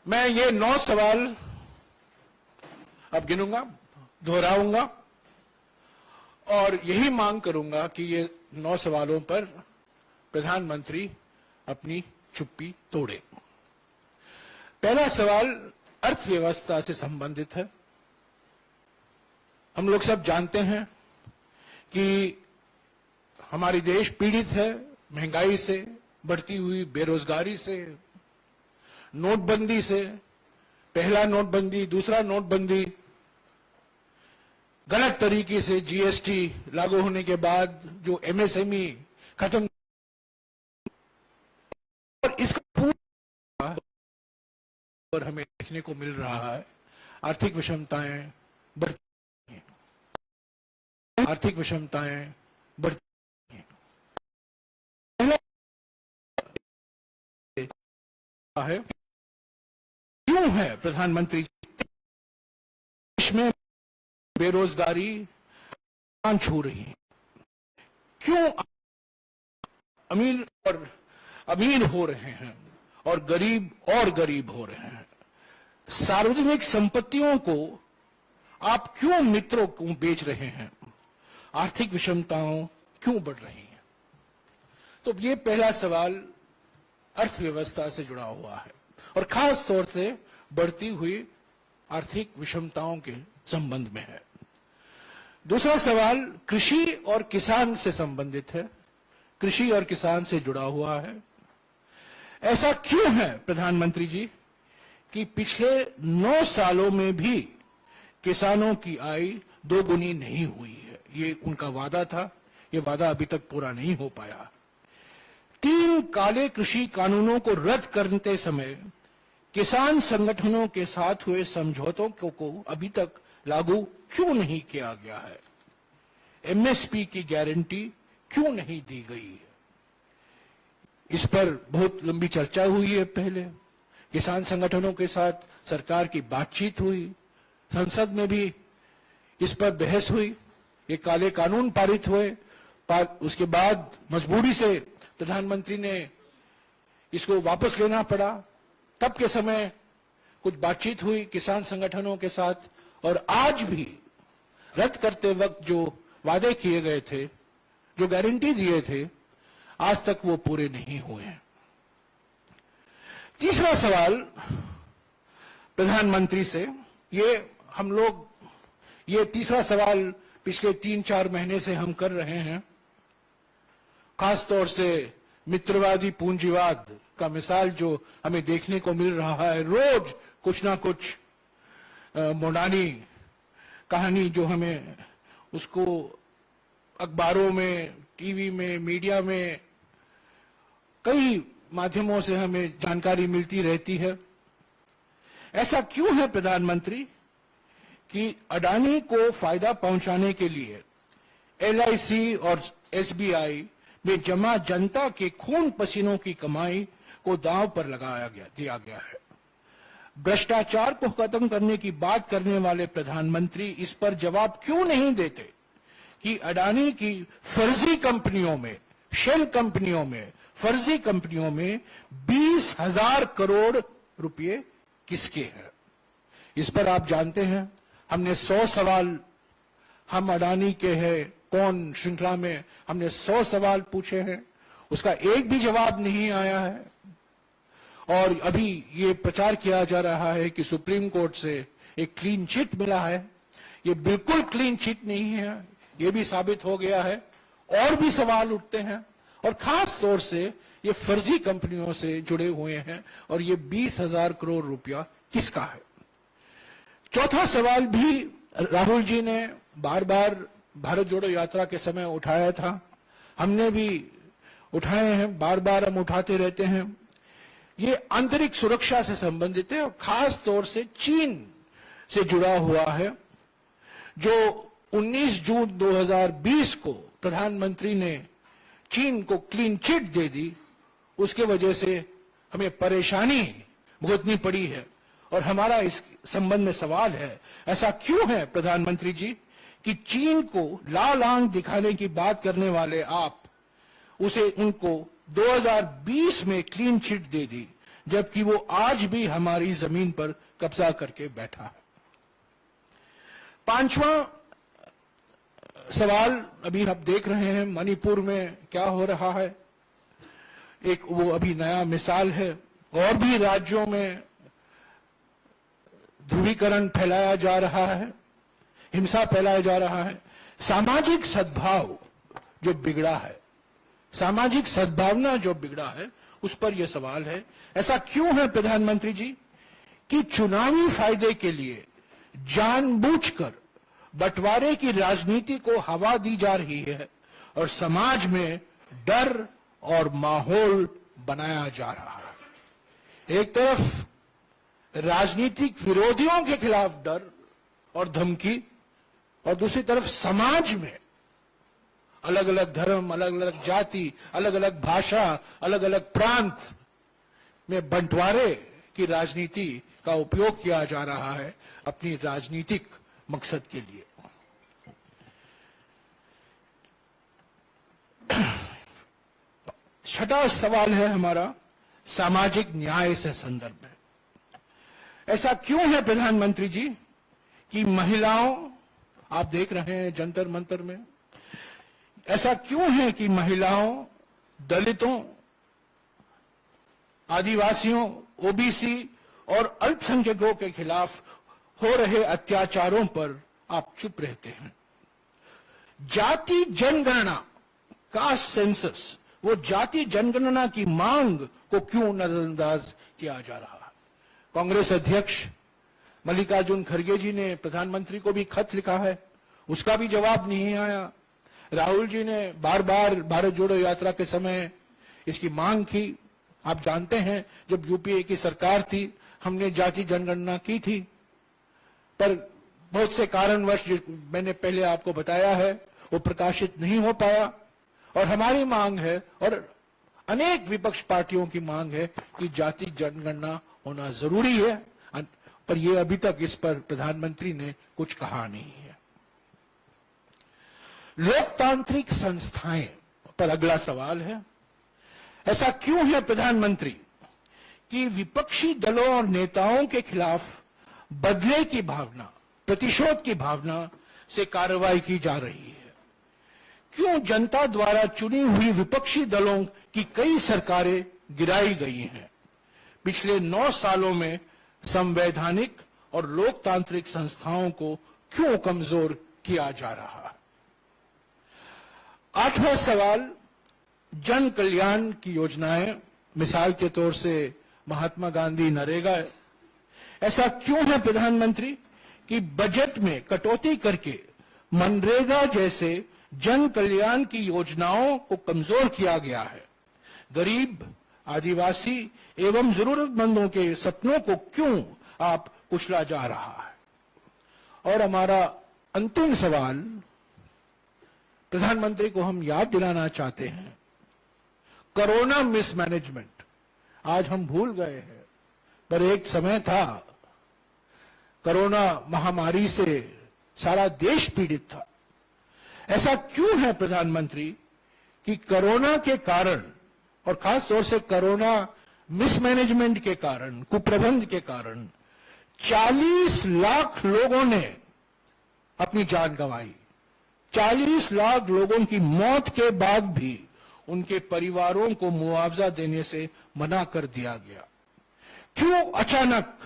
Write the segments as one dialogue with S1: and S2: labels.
S1: मैं ये 9 सवाल अब गिनूंगा, दोहराऊंगा और यही मांग करूंगा कि ये 9 सवालों पर प्रधानमंत्री अपनी चुप्पी तोड़े। पहला सवाल अर्थव्यवस्था से संबंधित है। हम लोग सब जानते हैं कि हमारी देश पीड़ित है महंगाई से, बढ़ती हुई बेरोजगारी से, नोटबंदी से, पहला नोटबंदी, दूसरा नोटबंदी, गलत तरीके से जीएसटी लागू होने के बाद जो एमएसएमई खत्म, और इसका पूरा और हमें देखने को मिल रहा है। आर्थिक विषमताएं बढ़ती हैं, आर्थिक विषमताएं बढ़ती हैं। पहला है क्यों है प्रधानमंत्री देश में बेरोजगारी छू रही है, क्यों अमीर हो रहे हैं और गरीब हो रहे हैं। सार्वजनिक संपत्तियों को आप क्यों मित्रों को बेच रहे हैं, आर्थिक विषमताओं क्यों बढ़ रही हैं। तो ये पहला सवाल अर्थव्यवस्था से जुड़ा हुआ है और खास तौर से बढ़ती हुई आर्थिक विषमताओं के संबंध में है। दूसरा सवाल कृषि और किसान से संबंधित है, कृषि और किसान से जुड़ा हुआ है। ऐसा क्यों है प्रधानमंत्री जी कि पिछले 9 सालों में भी किसानों की आय 2 गुनी नहीं हुई है। ये उनका वादा था, ये वादा अभी तक पूरा नहीं हो पाया। 3 काले कृषि कानूनों को रद्द करते समय किसान संगठनों के साथ हुए समझौतों को अभी तक लागू क्यों नहीं किया गया है। एमएसपी की गारंटी क्यों नहीं दी गई है। इस पर बहुत लंबी चर्चा हुई है। पहले किसान संगठनों के साथ सरकार की बातचीत हुई, संसद में भी इस पर बहस हुई, ये काले कानून पारित हुए। उसके बाद मजबूरी से प्रधानमंत्री ने इसको वापस लेना पड़ा। तब के समय कुछ बातचीत हुई किसान संगठनों के साथ और आज भी रद्द करते वक्त जो वादे किए गए थे, जो गारंटी दिए थे, आज तक वो पूरे नहीं हुए हैं। तीसरा सवाल प्रधानमंत्री से, ये तीसरा सवाल पिछले 3-4 महीने से हम कर रहे हैं। खासतौर से मित्रवादी पूंजीवाद का मिसाल जो हमें देखने को मिल रहा है, रोज कुछ ना कुछ मोडानी कहानी जो हमें उसको अखबारों में, टीवी में, मीडिया में, कई माध्यमों से हमें जानकारी मिलती रहती है। ऐसा क्यों है प्रधानमंत्री कि अडानी को फायदा पहुंचाने के लिए एलआईसी और एसबीआई में जमा जनता के खून पसीनों की कमाई को दांव पर दिया गया है। भ्रष्टाचार को खत्म करने की बात करने वाले प्रधानमंत्री इस पर जवाब क्यों नहीं देते कि अडानी की फर्जी कंपनियों में, शेल कंपनियों में, फर्जी कंपनियों में 20,000 करोड़ रुपए किसके हैं। इस पर आप जानते हैं हमने 100 सवाल, हम अडानी के हैं कौन श्रृंखला में हमने 100 सवाल पूछे हैं, उसका एक भी जवाब नहीं आया है। और अभी ये प्रचार किया जा रहा है कि सुप्रीम कोर्ट से एक क्लीन चिट मिला है। ये बिल्कुल क्लीन चिट नहीं है, ये भी साबित हो गया है। और भी सवाल उठते हैं और खास तौर से ये फर्जी कंपनियों से जुड़े हुए हैं और ये 20,000 करोड़ रुपया किसका है। चौथा सवाल भी राहुल जी ने बार बार भारत जोड़ो यात्रा के समय उठाया था, हमने भी उठाए हैं, बार बार हम उठाते रहते हैं। ये आंतरिक सुरक्षा से संबंधित है और खास तौर से चीन से जुड़ा हुआ है। जो 19 जून 2020 को प्रधानमंत्री ने चीन को क्लीन चिट दे दी, उसके वजह से हमें परेशानी भुगतनी पड़ी है। और हमारा इस संबंध में सवाल है, ऐसा क्यों है प्रधानमंत्री जी कि चीन को लाल आंख दिखाने की बात करने वाले आप उनको 2020 में क्लीन चिट दे दी, जबकि वो आज भी हमारी जमीन पर कब्जा करके बैठा है। पांचवा सवाल, अभी आप देख रहे हैं मणिपुर में क्या हो रहा है, एक वो अभी नया मिसाल है। और भी राज्यों में ध्रुवीकरण फैलाया जा रहा है, हिंसा फैलाया जा रहा है। सामाजिक सद्भाव जो बिगड़ा है, सामाजिक सद्भावना जो बिगड़ा है, उस पर यह सवाल है। ऐसा क्यों है प्रधानमंत्री जी कि चुनावी फायदे के लिए जानबूझकर बंटवारे की राजनीति को हवा दी जा रही है और समाज में डर और माहौल बनाया जा रहा है। एक तरफ राजनीतिक विरोधियों के खिलाफ डर और धमकी, और दूसरी तरफ समाज में अलग अलग धर्म, अलग अलग जाति, अलग अलग भाषा, अलग अलग प्रांत में बंटवारे की राजनीति का उपयोग किया जा रहा है अपनी राजनीतिक मकसद के लिए। छठा सवाल है हमारा सामाजिक न्याय से संदर्भ में। ऐसा क्यों है प्रधानमंत्री जी कि महिलाओं, आप देख रहे हैं जंतर मंतर में, ऐसा क्यों है कि महिलाओं, दलितों, आदिवासियों, ओबीसी और अल्पसंख्यकों के खिलाफ हो रहे अत्याचारों पर आप चुप रहते हैं? जाति जनगणना, कास्ट सेंसस, वो जाति जनगणना की मांग को क्यों नजरअंदाज किया जा रहा है? कांग्रेस अध्यक्ष मल्लिकार्जुन खड़गे जी ने प्रधानमंत्री को भी खत लिखा है, उसका भी जवाब नहीं आया। राहुल जी ने बार बार भारत जोड़ो यात्रा के समय इसकी मांग की। आप जानते हैं जब यूपीए की सरकार थी, हमने जाति जनगणना की थी, पर बहुत से कारणवश जो मैंने पहले आपको बताया है वो प्रकाशित नहीं हो पाया। और हमारी मांग है और अनेक विपक्ष पार्टियों की मांग है कि जाति जनगणना होना जरूरी है, पर यह अभी तक इस पर प्रधानमंत्री ने कुछ कहा नहीं है। लोकतांत्रिक संस्थाएं पर अगला सवाल है। ऐसा क्यों है प्रधानमंत्री कि विपक्षी दलों और नेताओं के खिलाफ बदले की भावना, प्रतिशोध की भावना से कार्रवाई की जा रही है? क्यों जनता द्वारा चुनी हुई विपक्षी दलों की कई सरकारें गिराई गई हैं? पिछले 9 सालों में संवैधानिक और लोकतांत्रिक संस्थाओं को क्यों कमजोर किया जा रहा है? 8वां सवाल, जन कल्याण की योजनाएं, मिसाल के तौर से महात्मा गांधी नरेगा। ऐसा क्यों है प्रधानमंत्री कि बजट में कटौती करके मनरेगा जैसे जन कल्याण की योजनाओं को कमजोर किया गया है? गरीब, आदिवासी एवं जरूरतमंदों के सपनों को क्यों आप कुचला जा रहा है? और हमारा अंतिम सवाल, प्रधानमंत्री को हम याद दिलाना चाहते हैं, कोरोना मिसमैनेजमेंट आज हम भूल गए हैं, पर एक समय था कोरोना महामारी से सारा देश पीड़ित था। ऐसा क्यों है प्रधानमंत्री कि कोरोना के कारण और खास तौर से कोरोना मिसमैनेजमेंट के कारण, कुप्रबंध के कारण 40 लाख लोगों ने अपनी जान गंवाई। 40 लाख लोगों की मौत के बाद भी उनके परिवारों को मुआवजा देने से मना कर दिया गया। क्यों अचानक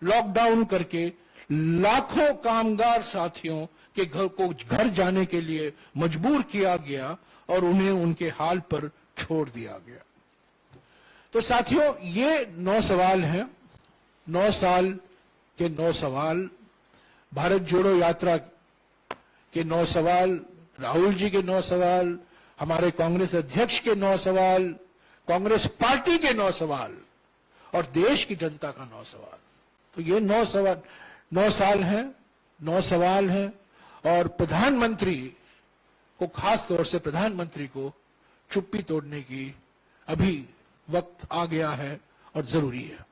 S1: लॉकडाउन करके लाखों कामगार साथियों के घर को घर जाने के लिए मजबूर किया गया और उन्हें उनके हाल पर छोड़ दिया गया? तो साथियों, ये 9 सवाल हैं, 9 साल के 9 सवाल, भारत जोड़ो यात्रा के 9 सवाल, राहुल जी के 9 सवाल, हमारे कांग्रेस अध्यक्ष के 9 सवाल, कांग्रेस पार्टी के 9 सवाल और देश की जनता का 9 सवाल। तो ये 9 साल हैं, 9 सवाल हैं, और प्रधानमंत्री को, खास तौर से प्रधानमंत्री को चुप्पी तोड़ने की अभी वक्त आ गया है और जरूरी है।